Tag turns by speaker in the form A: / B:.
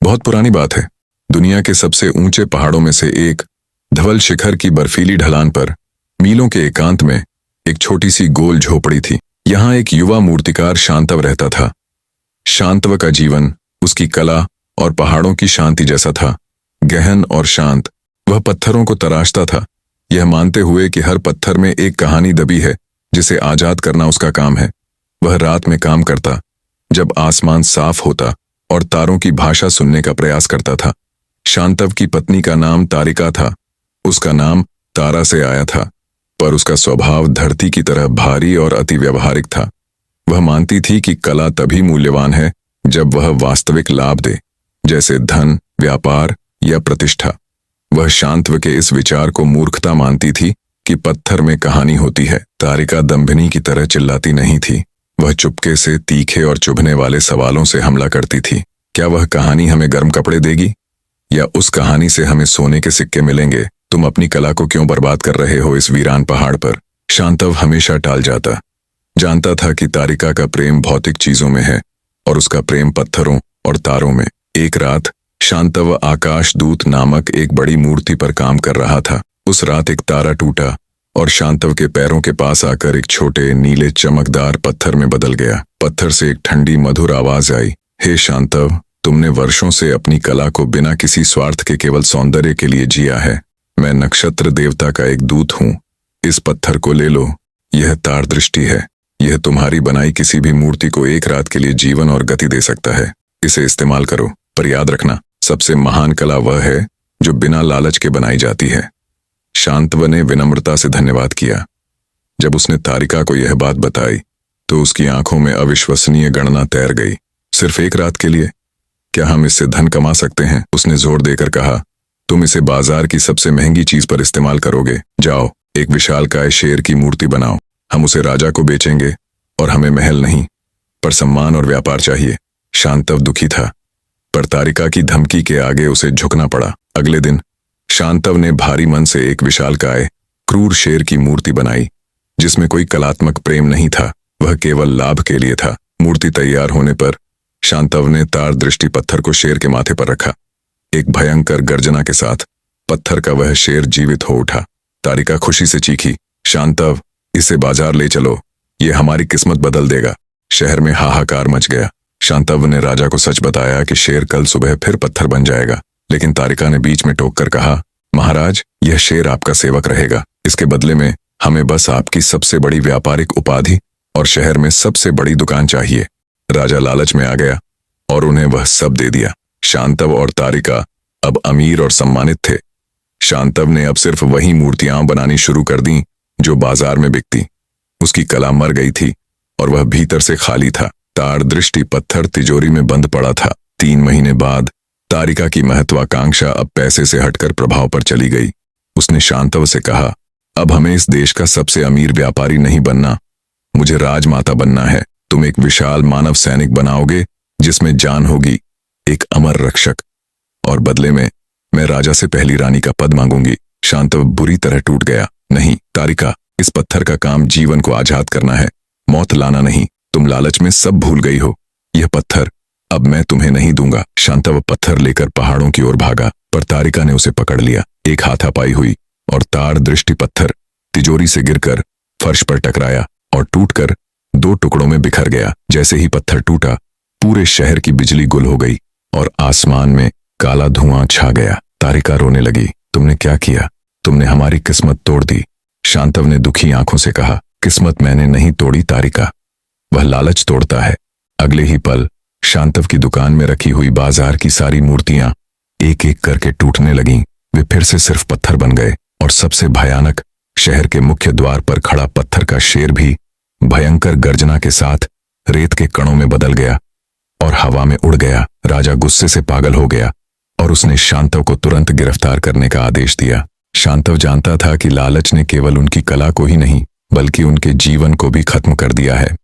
A: बहुत पुरानी बात है। दुनिया के सबसे ऊंचे पहाड़ों में से एक धवल शिखर की बर्फीली ढलान पर मीलों के एकांत में एक छोटी सी गोल झोपड़ी थी। यहाँ एक युवा मूर्तिकार शांतव रहता था। शांतव का जीवन उसकी कला और पहाड़ों की शांति जैसा था, गहन और शांत। वह पत्थरों को तराशता था, यह मानते हुए कि हर पत्थर में एक कहानी दबी है जिसे आजाद करना उसका काम है। वह रात में काम करता, जब आसमान साफ होता, और तारों की भाषा सुनने का प्रयास करता था। शांतव की पत्नी का नाम तारिका था। उसका नाम तारा से आया था, पर उसका स्वभाव धरती की तरह भारी और अति व्यावहारिक था। वह मानती थी कि कला तभी मूल्यवान है जब वह वास्तविक लाभ दे, जैसे धन, व्यापार या प्रतिष्ठा। वह शांतव के इस विचार को मूर्खता मानती थी कि पत्थर में कहानी होती है। तारिका दंभिनी की तरह चिल्लाती नहीं थी। वह चुपके से तीखे और चुभने वाले सवालों से हमला करती थी। क्या वह कहानी हमें गर्म कपड़े देगी, या उस कहानी से हमें सोने के सिक्के मिलेंगे? तुम अपनी कला को क्यों बर्बाद कर रहे हो इस वीरान पहाड़ पर? शांतव हमेशा टाल जाता। जानता था कि तारिका का प्रेम भौतिक चीजों में है और उसका प्रेम पत्थरों और तारों में। एक रात शांतव आकाशदूत नामक एक बड़ी मूर्ति पर काम कर रहा था। उस रात एक तारा टूटा और शांतव के पैरों के पास आकर एक छोटे नीले चमकदार पत्थर में बदल गया। पत्थर से एक ठंडी मधुर आवाज आई, हे शांतव, तुमने वर्षों से अपनी कला को बिना किसी स्वार्थ के केवल सौंदर्य के लिए जिया है। मैं नक्षत्र देवता का एक दूत हूँ। इस पत्थर को ले लो, यह तार दृष्टि है। यह तुम्हारी बनाई किसी भी मूर्ति को एक रात के लिए जीवन और गति दे सकता है। इसे इस्तेमाल करो, पर याद रखना, सबसे महान कला वह है जो बिना लालच के बनाई जाती है। शांतव ने विनम्रता से धन्यवाद किया। जब उसने तारिका को यह बात बताई तो उसकी आंखों में अविश्वसनीय गणना तैर गई। सिर्फ एक रात के लिए? क्या हम इससे धन कमा सकते हैं? उसने जोर देकर कहा, तुम इसे बाजार की सबसे महंगी चीज पर इस्तेमाल करोगे। जाओ, एक विशालकाय शेर की मूर्ति बनाओ। हम उसे राजा को बेचेंगे और हमें महल नहीं, पर सम्मान और व्यापार चाहिए। शांतव दुखी था, पर तारिका की धमकी के आगे उसे झुकना पड़ा। अगले दिन शांतव ने भारी मन से एक विशालकाय क्रूर शेर की मूर्ति बनाई, जिसमें कोई कलात्मक प्रेम नहीं था, वह केवल लाभ के लिए था। मूर्ति तैयार होने पर शांतव ने तार दृष्टि पत्थर को शेर के माथे पर रखा। एक भयंकर गर्जना के साथ पत्थर का वह शेर जीवित हो उठा। तारिका खुशी से चीखी, शांतव, इसे बाजार ले चलो, ये हमारी किस्मत बदल देगा। शहर में हाहाकार मच गया। शांतव ने राजा को सच बताया कि शेर कल सुबह फिर पत्थर बन जाएगा, लेकिन तारिका ने बीच में टोककर कहा, महाराज, यह शेर आपका सेवक रहेगा। इसके बदले में हमें बस आपकी सबसे बड़ी व्यापारिक उपाधि और शहर में सबसे बड़ी दुकान चाहिए। राजा लालच में आ गया और उन्हें वह सब दे दिया। शांतव और तारिका अब अमीर और सम्मानित थे। शांतव ने अब सिर्फ वही मूर्तियां बनानी शुरू कर दी जो बाजार में बिकती। उसकी कला मर गई थी और वह भीतर से खाली था। तार दृष्टि पत्थर तिजोरी में बंद पड़ा था। 3 महीने बाद तारिका की महत्वाकांक्षा अब पैसे से हटकर प्रभाव पर चली गई। उसने शांतव से कहा, अब हमें इस देश का सबसे अमीर व्यापारी नहीं बनना, मुझे राजमाता बनना है। तुम एक विशाल मानव सैनिक बनाओगे जिसमें जान होगी, एक अमर रक्षक, और बदले में मैं राजा से पहली रानी का पद मांगूंगी। शांतव बुरी तरह टूट गया। नहीं तारिका, इस पत्थर का काम जीवन को आजाद करना है, मौत लाना नहीं। तुम लालच में सब भूल गई हो। यह पत्थर अब मैं तुम्हें नहीं दूंगा। शांतव पत्थर लेकर पहाड़ों की ओर भागा, पर तारिका ने उसे पकड़ लिया। एक हाथापाई हुई और तार दृष्टि पत्थर तिजोरी से गिरकर फर्श पर टकराया और टूटकर 2 टुकड़ों में बिखर गया। जैसे ही पत्थर टूटा, पूरे शहर की बिजली गुल हो गई और आसमान में काला धुआं छा गया। तारिका रोने लगी, तुमने क्या किया? तुमने हमारी किस्मत तोड़ दी। शांतव ने दुखी आंखों से कहा, किस्मत मैंने नहीं तोड़ी तारिका, वह लालच तोड़ता है। अगले ही पल शांतव की दुकान में रखी हुई बाजार की सारी मूर्तियां एक एक करके टूटने लगीं। वे फिर से सिर्फ पत्थर बन गए और सबसे भयानक, शहर के मुख्य द्वार पर खड़ा पत्थर का शेर भी भयंकर गर्जना के साथ रेत के कणों में बदल गया और हवा में उड़ गया। राजा गुस्से से पागल हो गया और उसने शांतव को तुरंत गिरफ्तार करने का आदेश दिया। शांतव जानता था कि लालच ने केवल उनकी कला को ही नहीं, बल्कि उनके जीवन को भी खत्म कर दिया है।